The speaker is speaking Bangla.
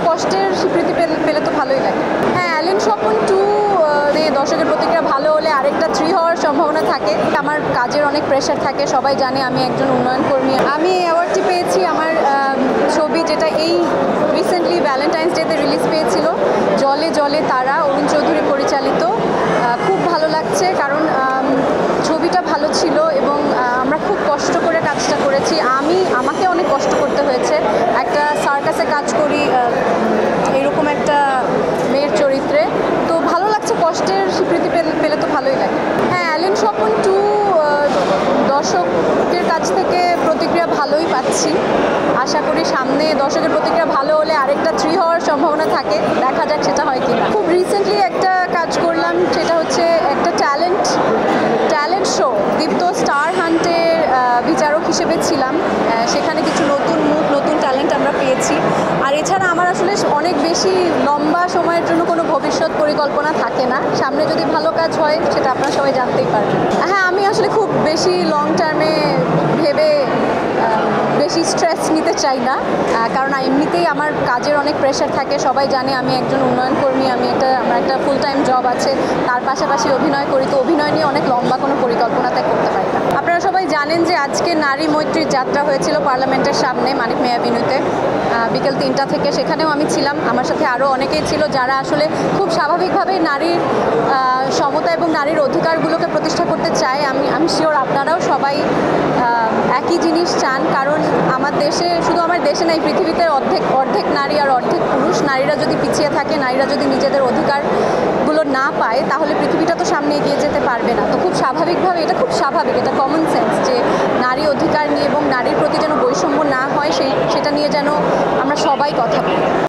কষ্টের স্বীকৃতি পেলে তো ভালোই লাগে। হ্যাঁ, অ্যালেন স্বপন 2 দর্শকের প্রতিক্রিয়া ভালো হলে আরেকটা 3 হওয়ার সম্ভাবনা থাকে। আমার কাজের অনেক প্রেশার থাকে, সবাই জানে আমি একজন উন্নয়ন কর্মী। আমি এই অ্যাওয়ার্ডটি পেয়েছি আমার ছবি, যেটা এই রিসেন্টলি ভ্যালেন্টাইন্স ডেতে রিলিজ পেয়েছিল, জলে জলে তারা, অরুণ চৌধুরী পরিচালিত। খুব ভালো লাগছে কারণ ছবিটা ভালো ছিল এবং আমরা খুব কষ্ট করে কাজটা করেছি। আমাকে অনেক কষ্ট করতে হয়েছে। একটা সার্কাসে কাজ করি এরকম একটা মেয়ের চরিত্রে, তো ভালো লাগছে। কষ্টের স্বীকৃতি পেলে তো ভালোই লাগে। হ্যাঁ, অ্যালেন স্বপন 2 দর্শকের কাছ থেকে প্রতিক্রিয়া ভালোই পাচ্ছি। আশা করি সামনে দর্শকের প্রতিক্রিয়া ভালো হলে আরেকটা 3 হওয়ার সম্ভাবনা থাকে। দেখা যাক সেটা হয় কিনা। খুব রিসেন্টলি একটা কাজ করলাম, সেটা হচ্ছে একটা ট্যালেন্ট শো। দীপ্ত স্টার হান্টের বিচারক হিসেবে ছিলাম। সেখানে কিছু নতুন ট্যালেন্ট আমরা পেয়েছি। আর এছাড়া আমার আসলে অনেক বেশি লম্বা সময়ের জন্য কোনো ভবিষ্যৎ পরিকল্পনা থাকে না। সামনে যদি ভালো কাজ হয় সেটা আপনারা সবাই জানতেই পারবেন। হ্যাঁ, আমি আসলে খুব বেশি লং টার্মে ভেবে বেশি স্ট্রেস নিতে চাই না, কারণ এমনিতেই আমার কাজের অনেক প্রেশার থাকে। সবাই জানে আমি একজন উন্নয়ন কর্মী। আমার একটা ফুল টাইম জব আছে, তার পাশাপাশি অভিনয় করি। তো অভিনয় নিয়ে অনেক লম্বা কোনো পরিকল্পনা তাই করতে পারি না। আপনারা সবাই জানেন যে আজকে নারী মৈত্রীর যাত্রা হয়েছিল পার্লামেন্টের সামনে মানিক মেয়া এভিনিউতে বিকেল 3টা থেকে। সেখানেও আমি ছিলাম, আমার সাথে আরও অনেকেই ছিল যারা আসলে খুব স্বাভাবিকভাবেই নারীর সমতা এবং নারীর অধিকারগুলোকে প্রতিষ্ঠা করতে চায়। আমি শিওর আপনারাও সবাই একই জিনিস চান, কারণ আমার দেশে, শুধু আমার দেশে নাই, পৃথিবীতে অর্ধেক নারী আর অর্ধেক পুরুষ। নারীরা যদি পিছিয়ে থাকে, নারীরা যদি নিজেদের অধিকারগুলো না পায়, তাহলে পৃথিবীটা তো সামনে এগিয়ে যেতে পারবে না। তো খুব স্বাভাবিকভাবে, এটা খুব স্বাভাবিক, এটা কমন সেন্স যে নারী অধিকার নিয়ে এবং নারীর প্রতি যেন বৈষম্য না হয়, সেটা নিয়ে যেন আমরা সবাই কথা বলি।